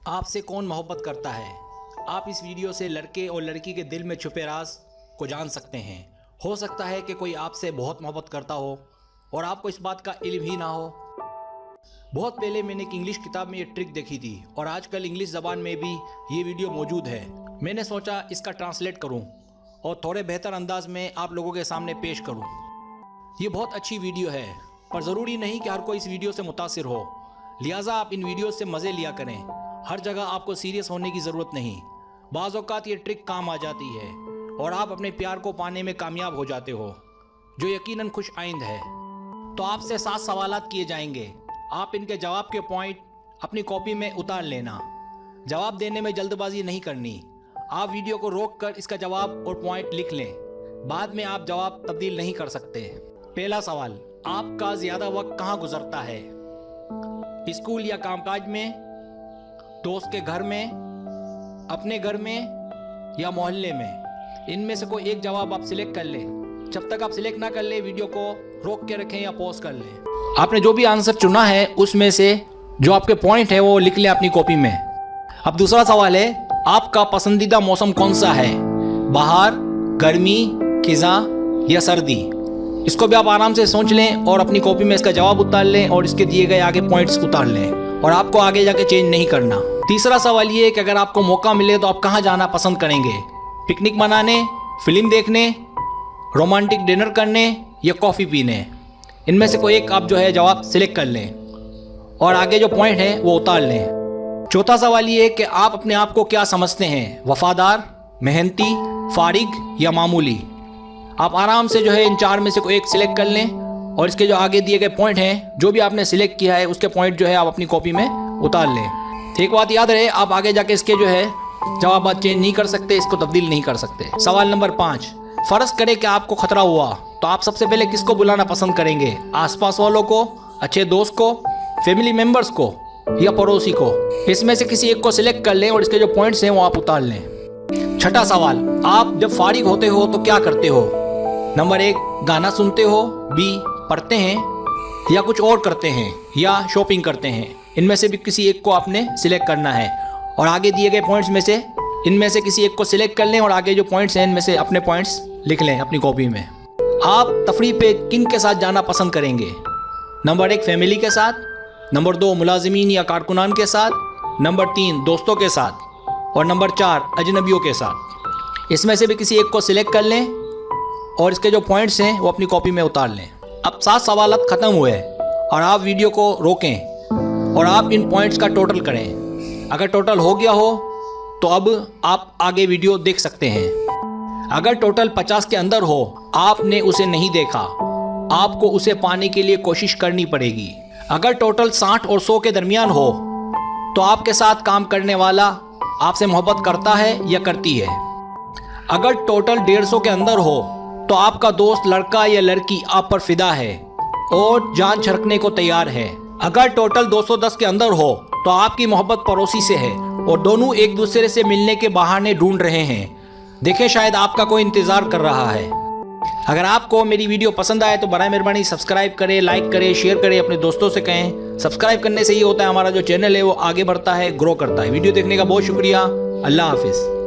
आपसे कौन मोहब्बत करता है? आप इस वीडियो से लड़के और लड़की के दिल में छुपे राज को जान सकते हैं। हो सकता है कि कोई आपसे बहुत मोहब्बत करता हो और आपको इस बात का इल्म ही ना हो। बहुत पहले मैंने एक इंग्लिश किताब में ये ट्रिक देखी थी और आजकल इंग्लिश ज़बान में भी ये वीडियो मौजूद है। मैंने सोचा इसका ट्रांसलेट करूं और थोड़े बेहतर अंदाज में आप लोगों के सामने पेश करूं। ये बहुत अच्छी वीडियो है, पर ज़रूरी नहीं कि हर कोई इस वीडियो से मुतासिर हो, लिहाजा आप इन वीडियो से मज़े लिया करें। हर जगह आपको सीरियस होने की ज़रूरत नहीं। बाज़ औक़ात ये ट्रिक काम आ जाती है और आप अपने प्यार को पाने में कामयाब हो जाते हो, जो यकीनन खुश आइंद है। तो आपसे 7 सवालात किए जाएंगे। आप इनके जवाब के पॉइंट अपनी कॉपी में उतार लेना। जवाब देने में जल्दबाजी नहीं करनी। आप वीडियो को रोक कर इसका जवाब और पॉइंट लिख लें। बाद में आप जवाब तब्दील नहीं कर सकते। पहला सवाल, आपका ज़्यादा वक्त कहाँ गुजरता है? स्कूल या कामकाज में, दोस्त के घर में, अपने घर में या मोहल्ले में? इनमें से कोई एक जवाब आप सिलेक्ट कर लें। जब तक आप सिलेक्ट ना कर ले वीडियो को रोक के रखें या पॉज कर लें। आपने जो भी आंसर चुना है उसमें से जो आपके पॉइंट है वो लिख लें अपनी कॉपी में। अब दूसरा सवाल है, आपका पसंदीदा मौसम कौन सा है? बाहर, गर्मी, खिज़ां या सर्दी? इसको भी आप आराम से सोच लें और अपनी कॉपी में इसका जवाब उतार लें और इसके दिए गए आगे पॉइंट्स उतार लें और आपको आगे जाके चेंज नहीं करना। तीसरा सवाल ये है कि अगर आपको मौका मिले तो आप कहाँ जाना पसंद करेंगे? पिकनिक मनाने, फिल्म देखने, रोमांटिक डिनर करने या कॉफ़ी पीने? इनमें से कोई एक आप जो है जवाब सिलेक्ट कर लें और आगे जो पॉइंट है वो उतार लें। चौथा सवाल ये है कि आप अपने आप को क्या समझते हैं? वफादार, मेहनती, फारिग या मामूली? आप आराम से जो है इन 4 में से कोई एक सिलेक्ट कर लें और इसके जो आगे दिए गए पॉइंट हैं, जो भी आपने सिलेक्ट किया है उसके पॉइंट जो है आप अपनी कॉपी में उतार लें। एक बात याद रहे, आप आगे जाके इसके जो है जवाब चेंज नहीं कर सकते, इसको तब्दील नहीं कर सकते। सवाल नंबर 5, फ़र्ज़ करें कि आपको ख़तरा हुआ तो आप सबसे पहले किसको बुलाना पसंद करेंगे? आसपास वालों को, अच्छे दोस्त को, फैमिली मेम्बर्स को या पड़ोसी को? इसमें से किसी एक को सिलेक्ट कर लें और इसके जो पॉइंट्स हैं वो आप उतार लें। छठा सवाल, आप जब फारिग होते हो तो क्या करते हो? नंबर 1, गाना सुनते हो, B, पढ़ते हैं या कुछ और करते हैं या शॉपिंग करते हैं? इनमें से भी किसी एक को आपने सिलेक्ट करना है और आगे दिए गए पॉइंट्स में से इनमें से किसी एक को सिलेक्ट कर लें और आगे जो पॉइंट्स हैं इनमें से अपने पॉइंट्स लिख लें अपनी कॉपी में। आप तफरीह पे किन के साथ जाना पसंद करेंगे? नंबर 1, फैमिली के साथ, नंबर 2, मुलाजिमीन या कारकुनान के साथ, नंबर 3, दोस्तों के साथ और नंबर 4, अजनबियों के साथ? इसमें से भी किसी एक को सिलेक्ट कर लें और इसके जो पॉइंट्स हैं वो अपनी कॉपी में उतार लें। अब 7 सवालात ख़त्म हुए और आप वीडियो को रोकें और आप इन पॉइंट्स का टोटल करें। अगर टोटल हो गया हो तो अब आप आगे वीडियो देख सकते हैं। अगर टोटल 50 के अंदर हो, आपने उसे नहीं देखा, आपको उसे पाने के लिए कोशिश करनी पड़ेगी। अगर टोटल 60 और 100 के दरमियान हो तो आपके साथ काम करने वाला आपसे मोहब्बत करता है या करती है। अगर टोटल 150 के अंदर हो तो आपका दोस्त लड़का या लड़की आप पर फिदा है और जान छिड़कने को तैयार है। अगर टोटल 210 के अंदर हो तो आपकी मोहब्बत पड़ोसी से है और दोनों एक दूसरे से मिलने के बहाने ढूंढ रहे हैं। देखें, शायद आपका कोई इंतज़ार कर रहा है। अगर आपको मेरी वीडियो पसंद आए तो बराए मेहरबानी सब्सक्राइब करें, लाइक करें, शेयर करें, अपने दोस्तों से कहें। सब्सक्राइब करने से ये होता है हमारा जो चैनल है वो आगे बढ़ता है, ग्रो करता है। वीडियो देखने का बहुत शुक्रिया। अल्लाह हाफिज़।